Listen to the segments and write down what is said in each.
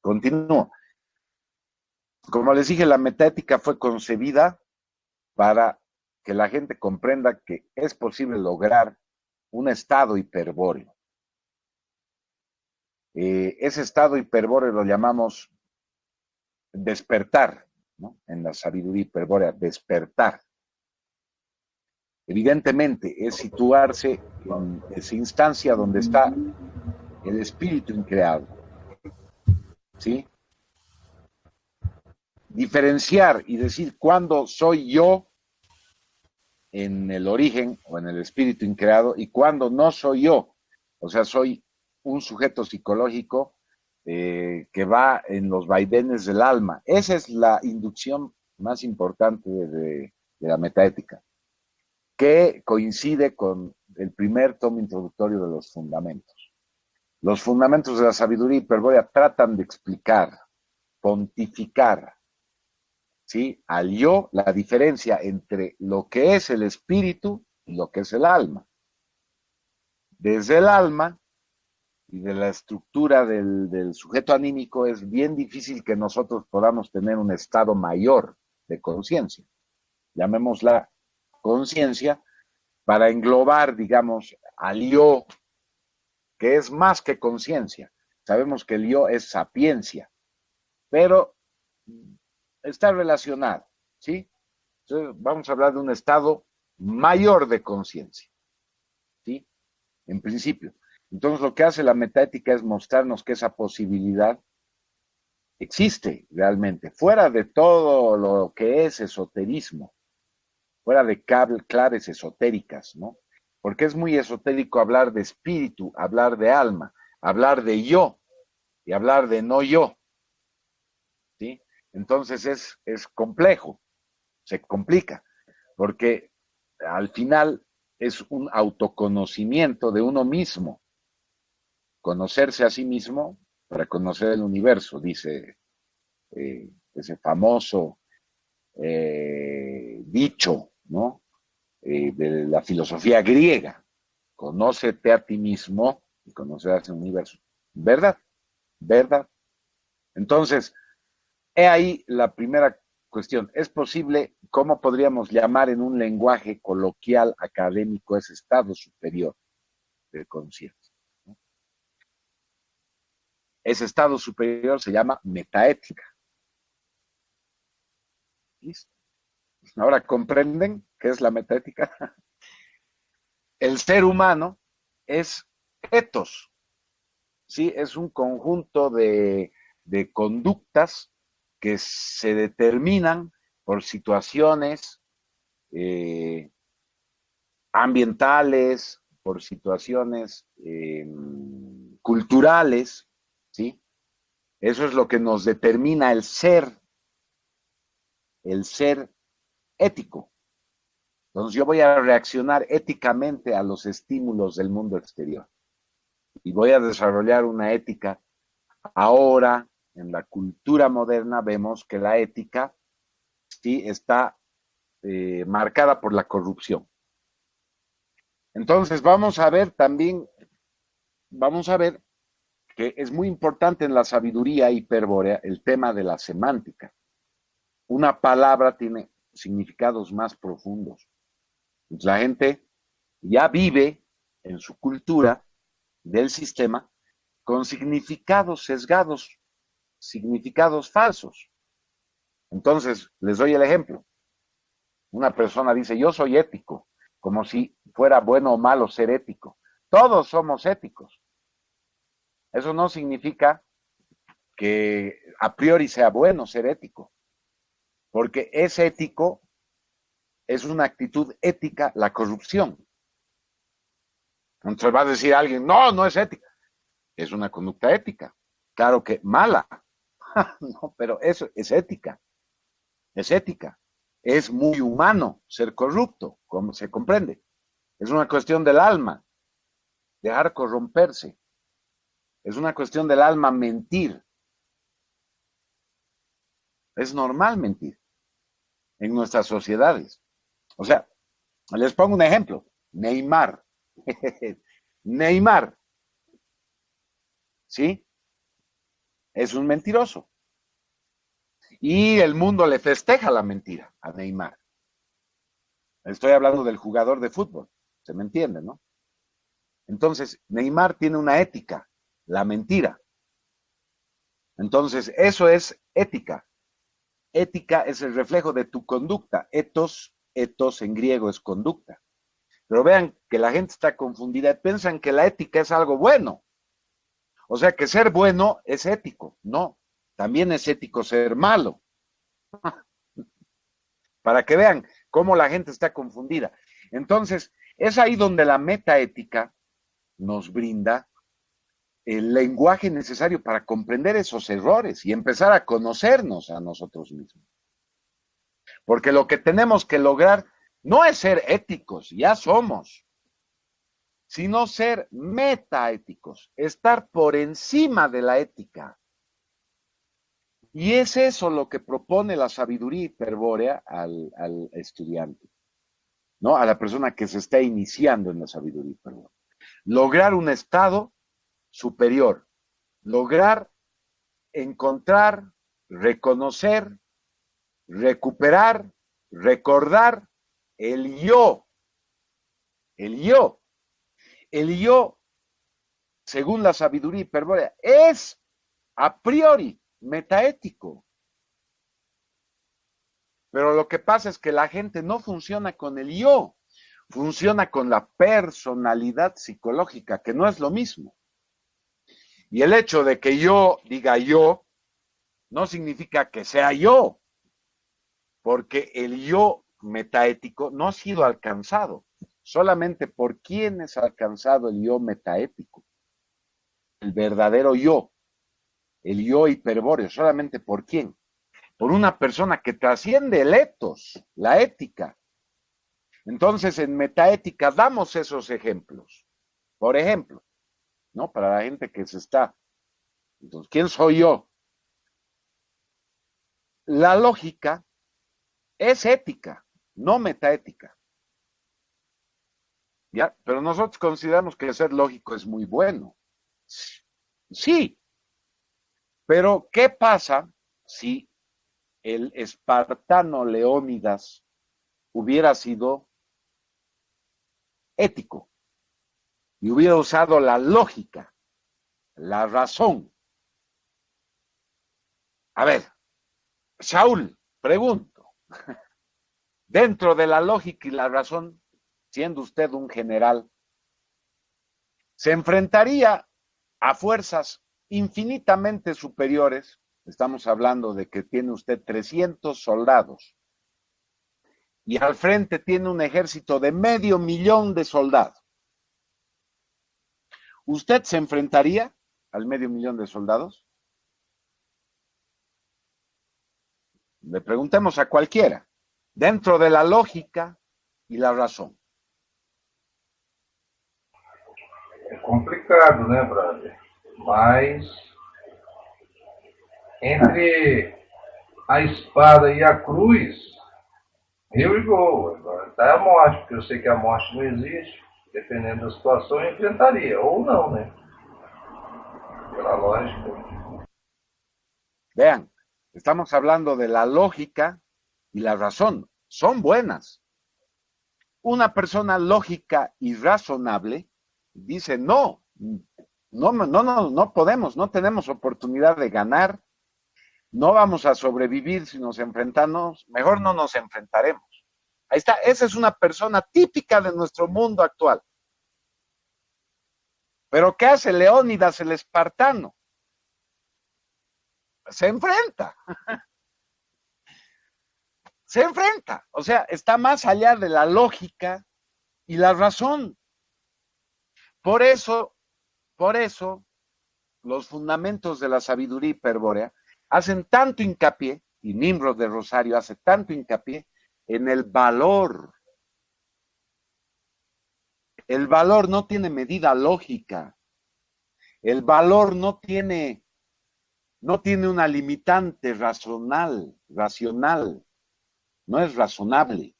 Continúo. Como les dije, la metaética fue concebida para que la gente comprenda que es posible lograr un estado hiperbóreo. Ese estado hiperbóreo lo llamamos despertar, ¿no? En la sabiduría hiperbórea, despertar. Evidentemente, es situarse en esa instancia donde está el espíritu increado, ¿sí? Diferenciar y decir cuándo soy yo en el origen o en el espíritu increado y cuándo no soy yo. O sea, soy un sujeto psicológico que va en los vaivenes del alma. Esa es la inducción más importante de la metaética, que coincide con el primer tomo introductorio de los fundamentos. Los fundamentos de la sabiduría hiperbórea tratan de explicar, pontificar, ¿sí? Al yo, la diferencia entre lo que es el espíritu y lo que es el alma. Desde el alma y de la estructura del sujeto anímico es bien difícil que nosotros podamos tener un estado mayor de conciencia. Llamémosla conciencia para englobar, digamos, al yo, que es más que conciencia. Sabemos que el yo es sapiencia, pero está relacionado, ¿sí? Entonces, vamos a hablar de un estado mayor de conciencia, ¿sí? En principio. Entonces, lo que hace la metaética es mostrarnos que esa posibilidad existe realmente, fuera de todo lo que es esoterismo, fuera de claves esotéricas, ¿no? Porque es muy esotérico hablar de espíritu, hablar de alma, hablar de yo y hablar de no yo, ¿sí? Entonces es complejo, se complica, porque al final es un autoconocimiento de uno mismo, conocerse a sí mismo para conocer el universo, dice ese famoso dicho, ¿no? De la filosofía griega, conócete a ti mismo y conocerás el universo. ¿Verdad? ¿Verdad? Entonces, he ahí la primera cuestión. ¿Es posible, cómo podríamos llamar en un lenguaje coloquial académico ese estado superior de conciencia? ¿No? Ese estado superior se llama metaética. ¿Listo? Ahora, ¿comprenden qué es la metaética? El ser humano es etos, ¿sí? Es un conjunto de conductas que se determinan por situaciones ambientales, por situaciones culturales, ¿sí? Eso es lo que nos determina el ser ético. Entonces yo voy a reaccionar éticamente a los estímulos del mundo exterior y voy a desarrollar una ética. Ahora, en la cultura moderna, vemos que la ética sí está marcada por la corrupción. Entonces vamos a ver también, vamos a ver que es muy importante en la sabiduría hiperbórea el tema de la semántica. Una palabra tiene significados más profundos. La gente ya vive en su cultura del sistema con significados sesgados, significados falsos. Entonces, les doy el ejemplo. Una persona dice, yo soy ético, como si fuera bueno o malo ser ético. Todos somos éticos. Eso no significa que a priori sea bueno ser ético, porque es ético, es una actitud ética la corrupción. Entonces va a decir alguien, no, no es ética, es una conducta ética. Claro que mala, no, pero eso es ética, es ética. Es muy humano ser corrupto, como se comprende. Es una cuestión del alma, dejar corromperse. Es una cuestión del alma mentir. Es normal mentir en nuestras sociedades. O sea, les pongo un ejemplo. Neymar. Neymar, ¿sí? es un mentiroso. Y el mundo le festeja la mentira a Neymar. Estoy hablando del jugador de fútbol, se me entiende, ¿no? Entonces, Neymar tiene una ética, la mentira. Entonces, eso es ética. Ética es el reflejo de tu conducta. Etos en griego es conducta. Pero vean que la gente está confundida y piensan que la ética es algo bueno. O sea, que ser bueno es ético. No, también es ético ser malo. Para que vean cómo la gente está confundida. Entonces, es ahí donde la metaética nos brinda el lenguaje necesario para comprender esos errores y empezar a conocernos a nosotros mismos. Porque lo que tenemos que lograr no es ser éticos, ya somos, sino ser metaéticos, estar por encima de la ética. Y es eso lo que propone la sabiduría hiperbórea al estudiante, ¿no? A la persona que se está iniciando en la sabiduría hiperbórea. Lograr un estado superior, lograr encontrar, reconocer, recuperar, recordar el yo. El yo. El yo, según la sabiduría hiperbórea, es a priori metaético. Pero lo que pasa es que la gente no funciona con el yo, funciona con la personalidad psicológica, que no es lo mismo. Y el hecho de que yo diga yo no significa que sea yo, porque el yo metaético no ha sido alcanzado, solamente por quienes ha alcanzado el yo metaético, el verdadero yo, el yo hiperbóreo, solamente por quién, por una persona que trasciende el etos, la ética. Entonces, en metaética damos esos ejemplos. Por ejemplo, ¿no? Para la gente que se está. Entonces, ¿quién soy yo? La lógica es ética, no metaética. ¿Ya? Pero nosotros consideramos que ser lógico es muy bueno. Sí, pero ¿qué pasa si el espartano Leónidas hubiera sido ético y hubiera usado la lógica, la razón? A ver, Saúl, pregunto, dentro de la lógica y la razón, siendo usted un general, se enfrentaría a fuerzas infinitamente superiores. Estamos hablando de que tiene usted 300 soldados y al frente tiene un ejército de 500.000 de soldados. ¿Usted se enfrentaría al 500.000 de soldados? Le preguntemos a cualquiera, dentro de la lógica y la razón. É complicado, né, brother? Mas entre a espada e a cruz, eu e gol. Agora tá a morte, porque eu sei que a morte não existe. Dependendo da situação, eu enfrentaria. Ou não, né? Pela lógica. Vean, estamos hablando de la lógica y la razón. Son buenas. Una persona lógica y razonable dice, no podemos, no tenemos oportunidad de ganar, no vamos a sobrevivir si nos enfrentamos, mejor no nos enfrentaremos. Ahí está, esa es una persona típica de nuestro mundo actual. Pero ¿qué hace Leónidas el espartano? Se enfrenta. Se enfrenta. O sea, está más allá de la lógica y la razón. Por eso, los fundamentos de la sabiduría hiperbórea hacen tanto hincapié, y Nimrod de Rosario hace tanto hincapié en el valor. El valor no tiene medida lógica. El valor no tiene una limitante racional, no es razonable.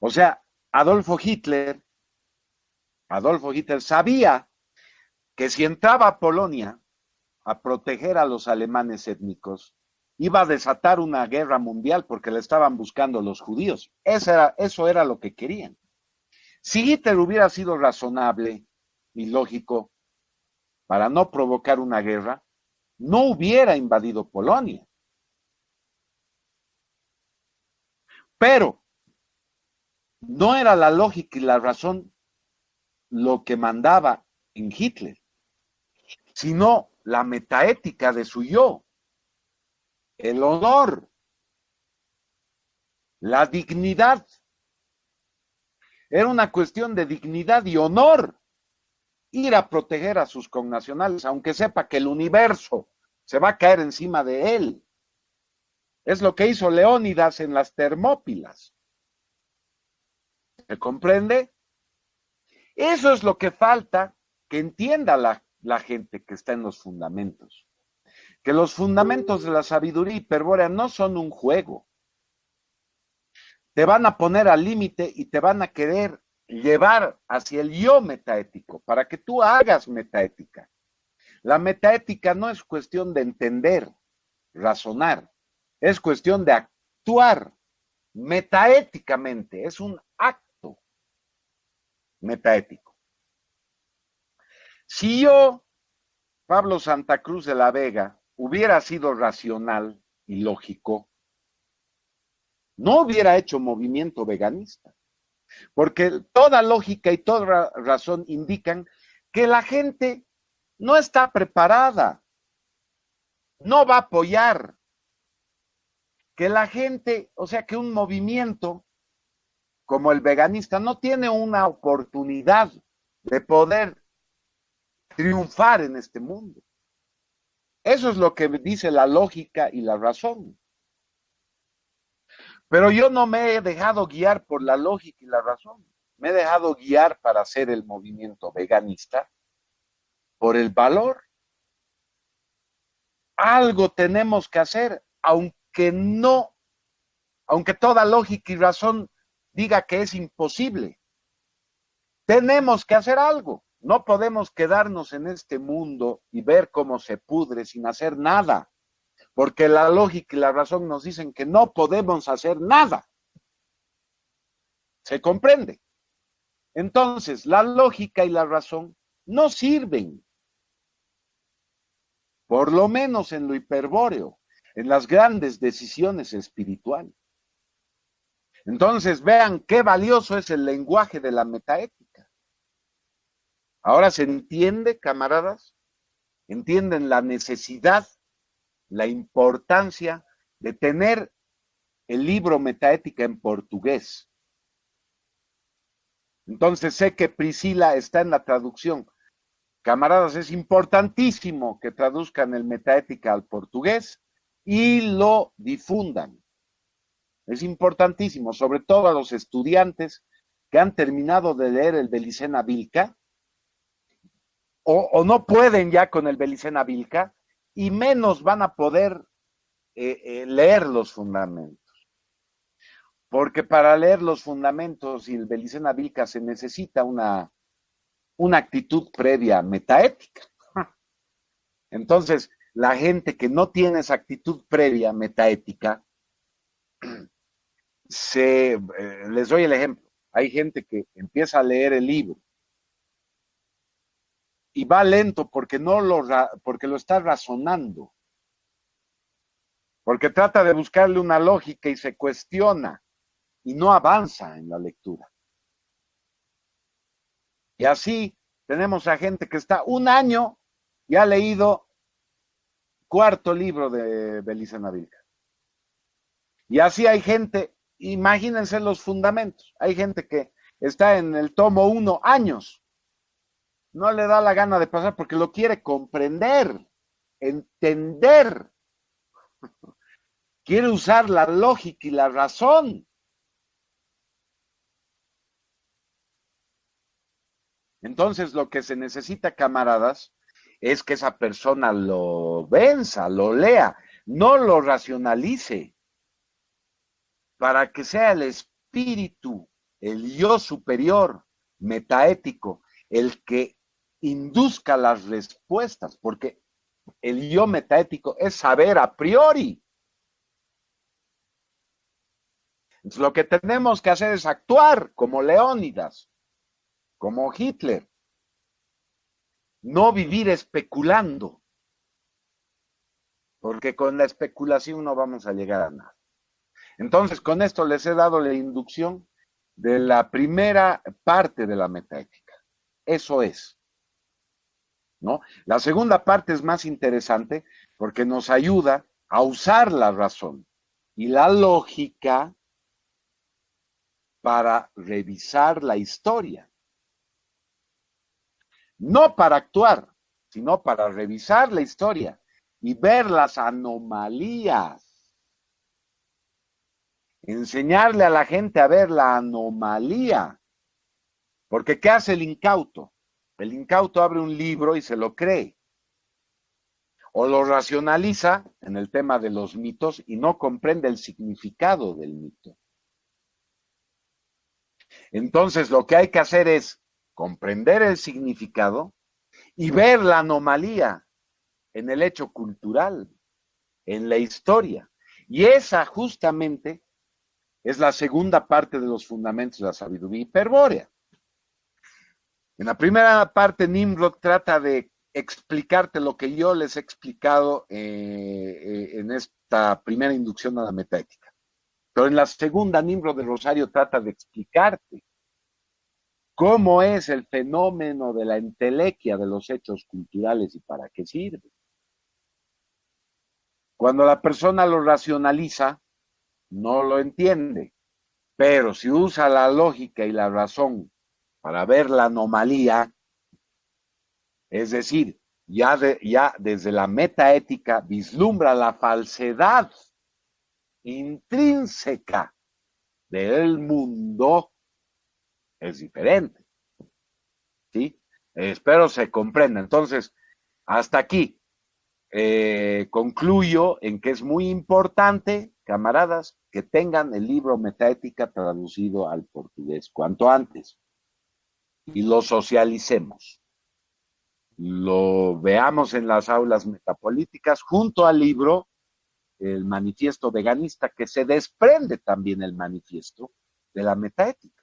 O sea, Adolfo Hitler sabía que si entraba a Polonia, a proteger a los alemanes étnicos, iba a desatar una guerra mundial porque le estaban buscando los judíos. Eso era lo que querían. Si Hitler hubiera sido razonable y lógico para no provocar una guerra, no hubiera invadido Polonia. Pero no era la lógica y la razón lo que mandaba en Hitler, sino la metaética de su yo, el honor, la dignidad. Era una cuestión de dignidad y honor ir a proteger a sus connacionales, aunque sepa que el universo se va a caer encima de él. Es lo que hizo Leónidas en las Termópilas. ¿Se comprende? Eso es lo que falta que entienda la gente que está en los fundamentos. Que los fundamentos de la sabiduría hiperbórea no son un juego. Te van a poner al límite y te van a querer llevar hacia el yo metaético, para que tú hagas metaética. La metaética no es cuestión de entender, razonar, es cuestión de actuar metaéticamente, es un acto metaético. Si yo, Pablo Santa Cruz de la Vega, hubiera sido racional y lógico, no hubiera hecho movimiento veganista, porque toda lógica y toda razón indican que la gente no está preparada, no va a apoyar, que la gente, o sea, que un movimiento como el veganista no tiene una oportunidad de poder triunfar en este mundo. Eso es lo que dice la lógica y la razón. Pero yo no me he dejado guiar por la lógica y la razón. Me he dejado guiar para hacer el movimiento veganista por el valor. Algo tenemos que hacer, aunque toda lógica y razón diga que es imposible. Tenemos que hacer algo. No podemos quedarnos en este mundo y ver cómo se pudre sin hacer nada, porque la lógica y la razón nos dicen que no podemos hacer nada. ¿Se comprende? Entonces, la lógica y la razón no sirven, por lo menos en lo hiperbóreo, en las grandes decisiones espirituales. Entonces, vean qué valioso es el lenguaje de la metaética. Ahora se entiende, camaradas, entienden la necesidad, la importancia de tener el libro Metaética en portugués. Entonces sé que Priscila está en la traducción. Camaradas, es importantísimo que traduzcan el Metaética al portugués y lo difundan. Es importantísimo, sobre todo a los estudiantes que han terminado de leer el Belicena Vilca o no pueden ya con el Belicena Vilca y menos van a poder leer los fundamentos. Porque para leer los fundamentos y el Belicena Vilca se necesita una actitud previa metaética. Entonces, la gente que no tiene esa actitud previa metaética, les doy el ejemplo. Hay gente que empieza a leer el libro y va lento porque porque lo está razonando, porque trata de buscarle una lógica y se cuestiona y no avanza en la lectura. Y así tenemos a gente que está un año y ha leído cuarto libro de Belicena Vilca. Y así hay gente, imagínense los fundamentos, hay gente que está en el tomo 1 años, no le da la gana de pasar porque lo quiere comprender, entender, quiere usar la lógica y la razón. Entonces lo que se necesita, camaradas, es que esa persona lo venza, lo lea, no lo racionalice, para que sea el espíritu, el yo superior, metaético, el que induzca las respuestas, porque El yo metaético es saber a priori. Entonces, lo que tenemos que hacer es actuar como Leónidas, como Hitler, no vivir especulando, porque con la especulación no vamos a llegar a nada. Entonces, con esto les he dado la inducción de la primera parte de la metaética. Eso es, ¿no? La segunda parte es más interesante porque nos ayuda a usar la razón y la lógica para revisar la historia. No para actuar, sino para revisar la historia y ver las anomalías. Enseñarle a la gente a ver la anomalía. Porque ¿qué hace el incauto? El incauto abre un libro y se lo cree. O lo racionaliza en el tema de los mitos y no comprende el significado del mito. Entonces lo que hay que hacer es comprender el significado y ver la anomalía en el hecho cultural, en la historia. Y esa justamente es la segunda parte de los fundamentos de la sabiduría hiperbórea. En la primera parte, Nimrod trata de explicarte lo que yo les he explicado en esta primera inducción a la metaética. Pero en la segunda, Nimrod de Rosario trata de explicarte cómo es el fenómeno de la entelequia de los hechos culturales y para qué sirve. Cuando la persona lo racionaliza, no lo entiende, pero si usa la lógica y la razón para ver la anomalía, es decir, ya desde la metaética vislumbra la falsedad intrínseca del mundo, es diferente, ¿sí? Espero se comprenda. Entonces, hasta aquí concluyo en que es muy importante, camaradas, que tengan el libro Metaética traducido al portugués cuanto antes y lo socialicemos. Lo veamos en las aulas metapolíticas junto al libro El Manifiesto Veganista, que se desprende también el manifiesto de la metaética.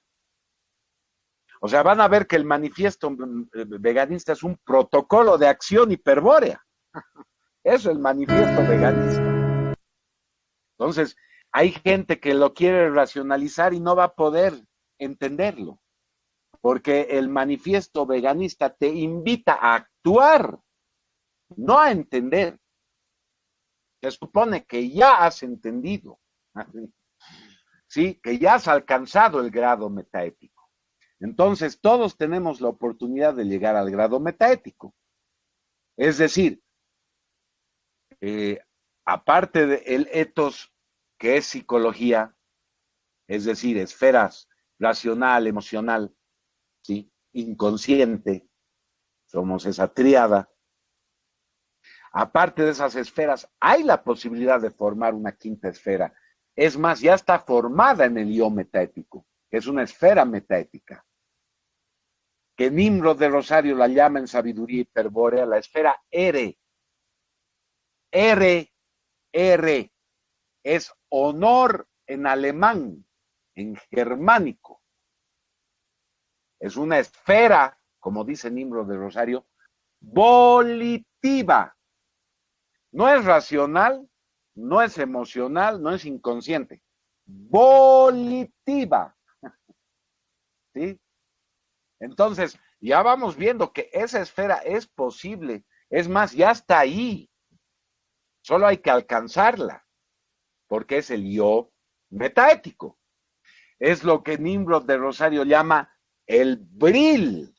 O sea, van a ver que el manifiesto veganista es un protocolo de acción hiperbórea. Eso es el manifiesto veganista. Entonces, hay gente que lo quiere racionalizar y no va a poder entenderlo, porque el manifiesto veganista te invita a actuar, no a entender. Se supone que ya has entendido, ¿sí? Que ya has alcanzado el grado metaético. Entonces, todos tenemos la oportunidad de llegar al grado metaético. Es decir, aparte del etos, que es psicología, es decir, esferas racional, emocional, ¿sí? Inconsciente, somos esa tríada. Aparte de esas esferas, hay la posibilidad de formar una quinta esfera. Es más, ya está formada en el yo metaético, que es una esfera metaética, que Nimrod de Rosario la llama en sabiduría hiperbórea la esfera R. R, R, es honor en alemán, en germánico. Es una esfera, como dice Nimrod de Rosario, volitiva. No es racional, no es emocional, no es inconsciente. Volitiva. ¿Sí? Entonces, ya vamos viendo que esa esfera es posible. Es más, ya está ahí. Solo hay que alcanzarla, porque es el yo metaético. Es lo que Nimrod de Rosario llama el bril,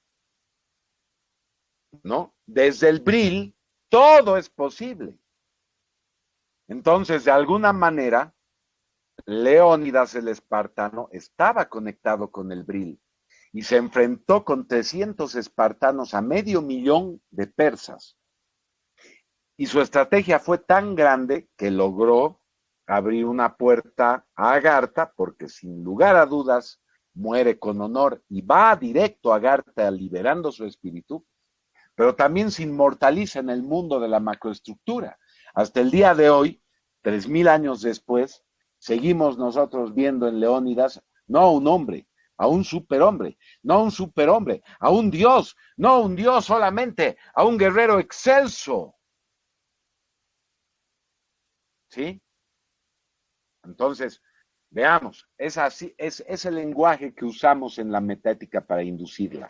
¿no? Desde el bril todo es posible. Entonces, de alguna manera, Leónidas el espartano estaba conectado con el bril y se enfrentó con 300 espartanos a 500,000 de persas. Y su estrategia fue tan grande que logró abrir una puerta a Agartha, porque sin lugar a dudas muere con honor y va directo a Agartha liberando su espíritu, pero también se inmortaliza en el mundo de la macroestructura. Hasta el día de hoy, 3000 años después, seguimos nosotros viendo en Leónidas no a un hombre, a un superhombre, no a un superhombre, a un dios, no a un dios solamente, a un guerrero excelso. ¿Sí? Entonces, veamos, es así, es el lenguaje que usamos en la metática para inducirla.